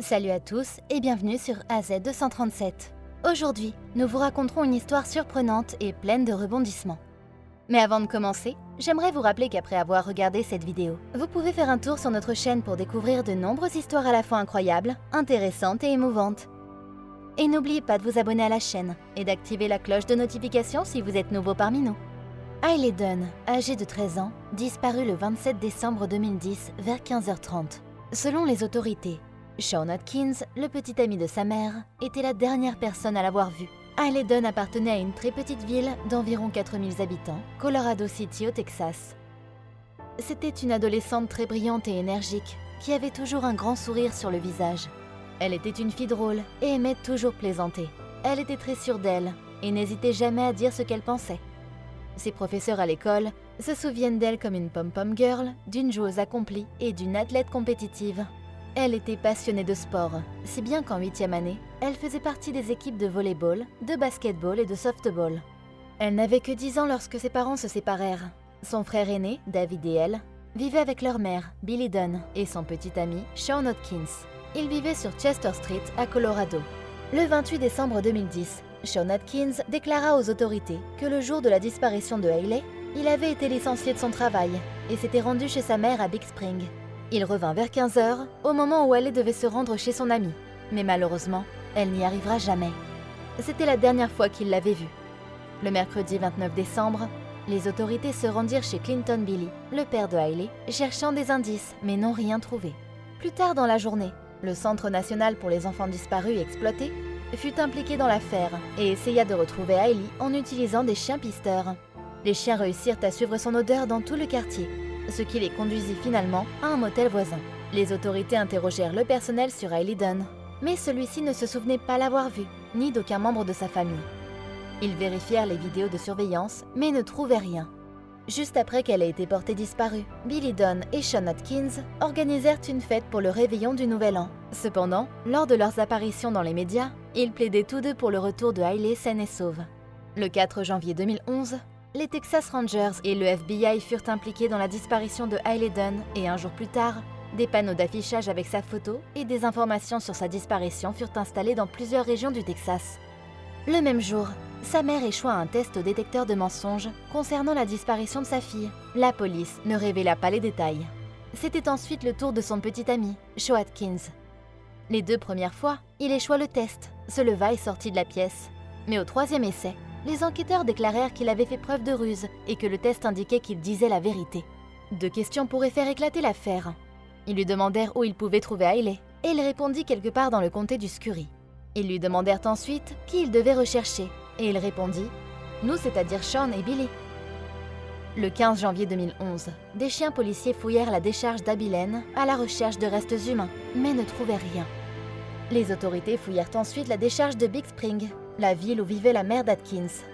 Salut à tous et bienvenue sur AZ237. Aujourd'hui, nous vous raconterons une histoire surprenante et pleine de rebondissements. Mais avant de commencer, j'aimerais vous rappeler qu'après avoir regardé cette vidéo, vous pouvez faire un tour sur notre chaîne pour découvrir de nombreuses histoires à la fois incroyables, intéressantes et émouvantes. Et n'oubliez pas de vous abonner à la chaîne et d'activer la cloche de notification si vous êtes nouveau parmi nous. Hailey Dunn, âgée de 13 ans, disparut le 27 décembre 2010 vers 15h30. Selon les autorités, Sean Atkins, le petit ami de sa mère, était la dernière personne à l'avoir vue. Hailey Dunn appartenait à une très petite ville d'environ 4000 habitants, Colorado City au Texas. C'était une adolescente très brillante et énergique, qui avait toujours un grand sourire sur le visage. Elle était une fille drôle et aimait toujours plaisanter. Elle était très sûre d'elle et n'hésitait jamais à dire ce qu'elle pensait. Ses professeurs à l'école se souviennent d'elle comme une pom-pom girl, d'une joueuse accomplie et d'une athlète compétitive. Elle était passionnée de sport, si bien qu'en 8e année, elle faisait partie des équipes de volley-ball, de basketball et de softball. Elle n'avait que 10 ans lorsque ses parents se séparèrent. Son frère aîné, David et elle, vivaient avec leur mère, Billy Dunn, et son petit ami, Sean Atkins. Ils vivaient sur Chester Street, à Colorado. Le 28 décembre 2010, Sean Atkins déclara aux autorités que le jour de la disparition de Hailey, il avait été licencié de son travail et s'était rendu chez sa mère à Big Spring. Il revint vers 15h, au moment où Hailey devait se rendre chez son amie. Mais malheureusement, elle n'y arrivera jamais. C'était la dernière fois qu'il l'avait vue. Le mercredi 29 décembre, les autorités se rendirent chez Clinton Billy, le père de Hailey, cherchant des indices, mais n'ont rien trouvé. Plus tard dans la journée, le Centre national pour les enfants disparus et exploités fut impliqué dans l'affaire et essaya de retrouver Hailey en utilisant des chiens pisteurs. Les chiens réussirent à suivre son odeur dans tout le quartier, ce qui les conduisit finalement à un motel voisin. Les autorités interrogèrent le personnel sur Hailey Dunn, mais celui-ci ne se souvenait pas l'avoir vue, ni d'aucun membre de sa famille. Ils vérifièrent les vidéos de surveillance, mais ne trouvaient rien. Juste après qu'elle ait été portée disparue, Billy Dunn et Sean Atkins organisèrent une fête pour le réveillon du Nouvel An. Cependant, lors de leurs apparitions dans les médias, ils plaidaient tous deux pour le retour de Hailey saine et sauve. Le 4 janvier 2011, les Texas Rangers et le FBI furent impliqués dans la disparition de Hailey Dunn et un jour plus tard, des panneaux d'affichage avec sa photo et des informations sur sa disparition furent installés dans plusieurs régions du Texas. Le même jour, sa mère échoua un test au détecteur de mensonges concernant la disparition de sa fille. La police ne révéla pas les détails. C'était ensuite le tour de son petit ami, Sean Atkins. Les 2 premières fois, il échoua le test, se leva et sortit de la pièce. Mais au 3e essai, les enquêteurs déclarèrent qu'il avait fait preuve de ruse et que le test indiquait qu'il disait la vérité. 2 questions pourraient faire éclater l'affaire. Ils lui demandèrent où il pouvait trouver Hailey, et il répondit quelque part dans le comté du Scurry. Ils lui demandèrent ensuite qui il devait rechercher, et il répondit « Nous, c'est-à-dire Sean et Billy ». Le 15 janvier 2011, des chiens policiers fouillèrent la décharge d'Abilene à la recherche de restes humains, mais ne trouvèrent rien. Les autorités fouillèrent ensuite la décharge de Big Spring, la ville où vivait la mère d'Atkins.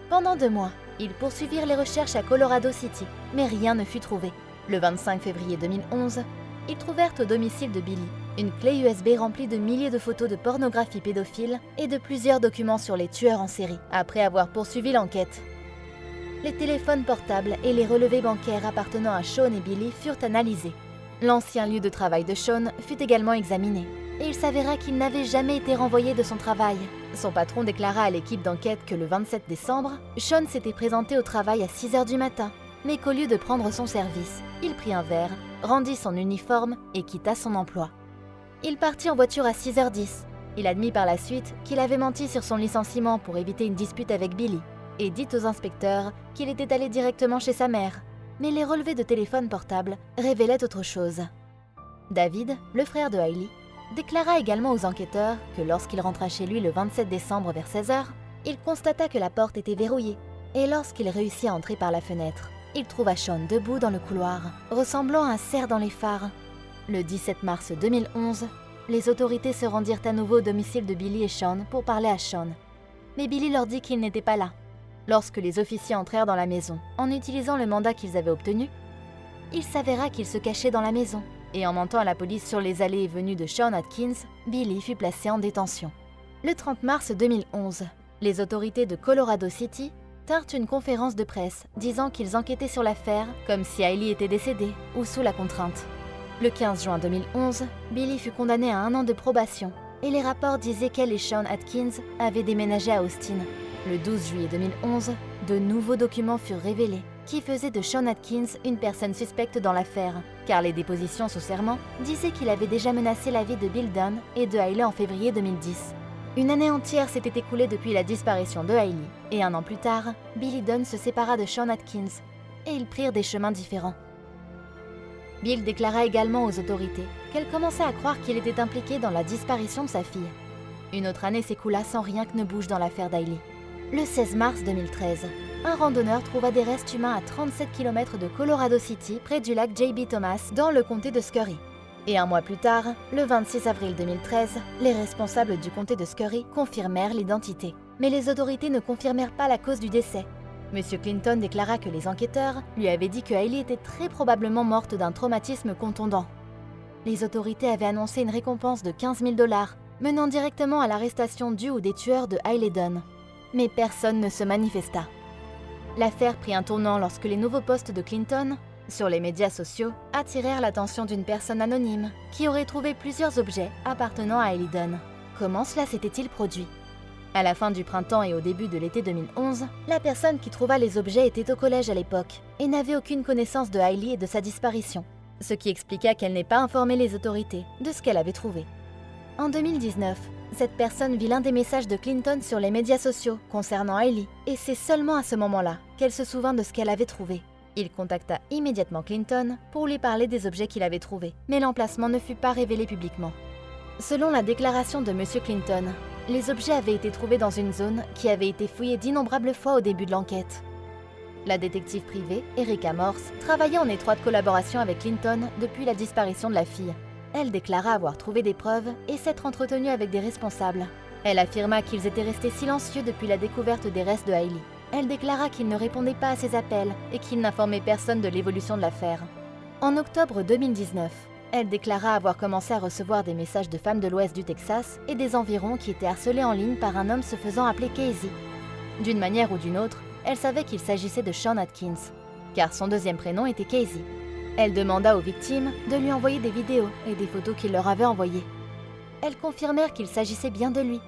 Pendant 2 mois, ils poursuivirent les recherches à Colorado City, mais rien ne fut trouvé. Le 25 février 2011, ils trouvèrent au domicile de Billy une clé USB remplie de milliers de photos de pornographie pédophile et de plusieurs documents sur les tueurs en série, après avoir poursuivi l'enquête. Les téléphones portables et les relevés bancaires appartenant à Sean et Billy furent analysés. L'ancien lieu de travail de Sean fut également examiné, et il s'avéra qu'il n'avait jamais été renvoyé de son travail. Son patron déclara à l'équipe d'enquête que le 27 décembre, Sean s'était présenté au travail à 6h du matin, mais qu'au lieu de prendre son service, il prit un verre, rendit son uniforme et quitta son emploi. Il partit en voiture à 6h10. Il admit par la suite qu'il avait menti sur son licenciement pour éviter une dispute avec Billy et dit aux inspecteurs qu'il était allé directement chez sa mère. Mais les relevés de téléphone portable révélaient autre chose. David, le frère de Hailey, déclara également aux enquêteurs que lorsqu'il rentra chez lui le 27 décembre vers 16h, il constata que la porte était verrouillée et lorsqu'il réussit à entrer par la fenêtre, il trouva Sean debout dans le couloir, ressemblant à un cerf dans les phares. Le 17 mars 2011, les autorités se rendirent à nouveau au domicile de Billy et Sean pour parler à Sean. Mais Billy leur dit qu'il n'était pas là. Lorsque les officiers entrèrent dans la maison en utilisant le mandat qu'ils avaient obtenu, il s'avéra qu'il se cachait dans la maison. Et en mentant à la police sur les allées et venues de Sean Atkins, Billy fut placé en détention. Le 30 mars 2011, les autorités de Colorado City tinrent une conférence de presse disant qu'ils enquêtaient sur l'affaire comme si Hailey était décédée ou sous la contrainte. Le 15 juin 2011, Billie fut condamnée à 1 an de probation et les rapports disaient qu'elle et Sean Atkins avaient déménagé à Austin. Le 12 juillet 2011, de nouveaux documents furent révélés qui faisaient de Sean Atkins une personne suspecte dans l'affaire, car les dépositions sous serment disaient qu'il avait déjà menacé la vie de Bill Dunn et de Hailey en février 2010. Une année entière s'était écoulée depuis la disparition de Hailey, et 1 an plus tard, Billy Dunn se sépara de Sean Atkins, et ils prirent des chemins différents. Bill déclara également aux autorités qu'elle commençait à croire qu'il était impliqué dans la disparition de sa fille. Une autre année s'écoula sans rien que ne bouge dans l'affaire d'Hailey. Le 16 mars 2013, un randonneur trouva des restes humains à 37 km de Colorado City, près du lac J.B. Thomas, dans le comté de Scurry. Et 1 mois plus tard, le 26 avril 2013, les responsables du comté de Scurry confirmèrent l'identité. Mais les autorités ne confirmèrent pas la cause du décès. Monsieur Clinton déclara que les enquêteurs lui avaient dit que Hailey était très probablement morte d'un traumatisme contondant. Les autorités avaient annoncé une récompense de 15 000 $, menant directement à l'arrestation du ou des tueurs de Hailey Dunn. Mais personne ne se manifesta. L'affaire prit un tournant lorsque les nouveaux posts de Clinton, sur les médias sociaux, attirèrent l'attention d'une personne anonyme qui aurait trouvé plusieurs objets appartenant à Hailey Dunn. Comment cela s'était-il produit ? À la fin du printemps et au début de l'été 2011, la personne qui trouva les objets était au collège à l'époque et n'avait aucune connaissance de Hailey et de sa disparition, ce qui expliqua qu'elle n'ait pas informé les autorités de ce qu'elle avait trouvé. En 2019, cette personne vit l'un des messages de Clinton sur les médias sociaux concernant Hailey, et c'est seulement à ce moment-là qu'elle se souvint de ce qu'elle avait trouvé. Il contacta immédiatement Clinton pour lui parler des objets qu'il avait trouvés, mais l'emplacement ne fut pas révélé publiquement. Selon la déclaration de M. Clinton, les objets avaient été trouvés dans une zone qui avait été fouillée d'innombrables fois au début de l'enquête. La détective privée, Erica Morse, travaillait en étroite collaboration avec Clinton depuis la disparition de la fille. Elle déclara avoir trouvé des preuves et s'être entretenue avec des responsables. Elle affirma qu'ils étaient restés silencieux depuis la découverte des restes de Hailey. Elle déclara qu'ils ne répondaient pas à ses appels et qu'ils n'informaient personne de l'évolution de l'affaire. En octobre 2019, elle déclara avoir commencé à recevoir des messages de femmes de l'ouest du Texas et des environs qui étaient harcelées en ligne par un homme se faisant appeler Casey. D'une manière ou d'une autre, elle savait qu'il s'agissait de Sean Atkins, car son deuxième prénom était Casey. Elle demanda aux victimes de lui envoyer des vidéos et des photos qu'il leur avait envoyées. Elles confirmèrent qu'il s'agissait bien de lui.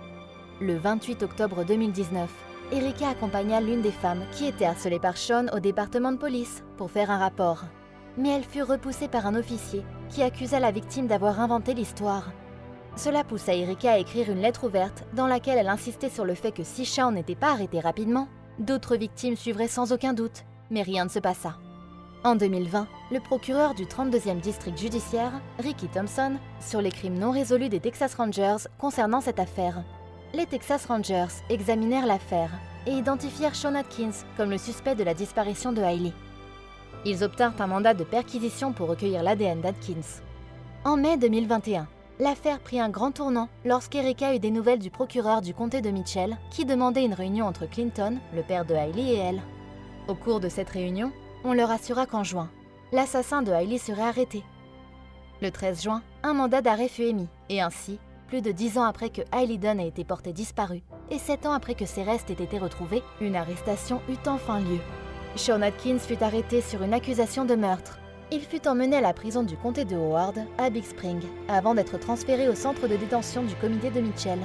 Le 28 octobre 2019, Erica accompagna l'une des femmes qui était harcelée par Sean au département de police pour faire un rapport. Mais elle fut repoussée par un officier qui accusa la victime d'avoir inventé l'histoire. Cela poussa Erica à écrire une lettre ouverte dans laquelle elle insistait sur le fait que si Sean n'était pas arrêté rapidement, d'autres victimes suivraient sans aucun doute, mais rien ne se passa. En 2020, le procureur du 32e district judiciaire, Ricky Thompson, sur les crimes non résolus des Texas Rangers concernant cette affaire. Les Texas Rangers examinèrent l'affaire et identifièrent Sean Atkins comme le suspect de la disparition de Hailey. Ils obtinrent un mandat de perquisition pour recueillir l'ADN d'Atkins. En mai 2021, l'affaire prit un grand tournant lorsqu'Erica eut des nouvelles du procureur du comté de Mitchell qui demandait une réunion entre Clinton, le père de Hailey, et elle. Au cours de cette réunion, on leur assura qu'en juin, l'assassin de Hailey serait arrêté. Le 13 juin, un mandat d'arrêt fut émis, et ainsi, plus de 10 ans après que Hailey Dunn ait été portée disparue, et 7 ans après que ses restes aient été retrouvés, une arrestation eut enfin lieu. Sean Atkins fut arrêté sur une accusation de meurtre. Il fut emmené à la prison du comté de Howard, à Big Spring, avant d'être transféré au centre de détention du comité de Mitchell.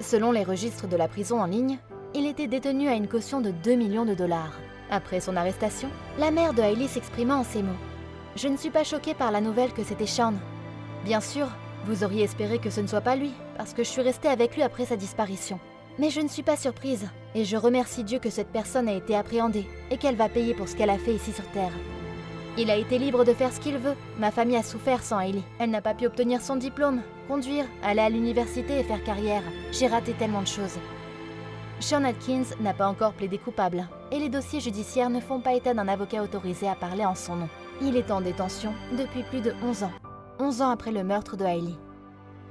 Selon les registres de la prison en ligne, il était détenu à une caution de 2 millions de $. Après son arrestation, la mère de Hailey s'exprima en ces mots. « Je ne suis pas choquée par la nouvelle que c'était Sean. Bien sûr, vous auriez espéré que ce ne soit pas lui, parce que je suis restée avec lui après sa disparition. Mais je ne suis pas surprise, et je remercie Dieu que cette personne a été appréhendée et qu'elle va payer pour ce qu'elle a fait ici sur Terre. Il a été libre de faire ce qu'il veut. Ma famille a souffert sans Hailey. Elle n'a pas pu obtenir son diplôme, conduire, aller à l'université et faire carrière. J'ai raté tellement de choses. » Sean Atkins n'a pas encore plaidé coupable, et les dossiers judiciaires ne font pas état d'un avocat autorisé à parler en son nom. Il est en détention depuis plus de 11 ans, 11 ans après le meurtre de Hailey.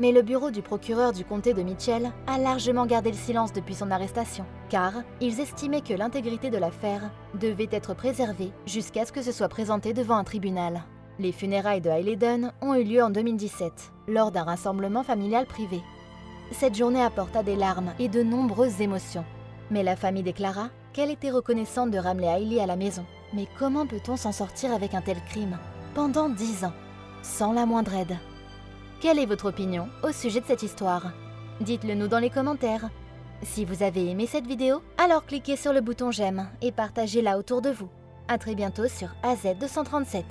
Mais le bureau du procureur du comté de Mitchell a largement gardé le silence depuis son arrestation, car ils estimaient que l'intégrité de l'affaire devait être préservée jusqu'à ce que ce soit présenté devant un tribunal. Les funérailles de Hailey Dunn ont eu lieu en 2017, lors d'un rassemblement familial privé. Cette journée apporta des larmes et de nombreuses émotions. Mais la famille déclara qu'elle était reconnaissante de ramener Hailey à la maison. Mais comment peut-on s'en sortir avec un tel crime ? Pendant 10 ans. sans la moindre aide. Quelle est votre opinion au sujet de cette histoire? Dites-le nous dans les commentaires. Si vous avez aimé cette vidéo, alors cliquez sur le bouton j'aime et partagez-la autour de vous. À très bientôt sur AZ237.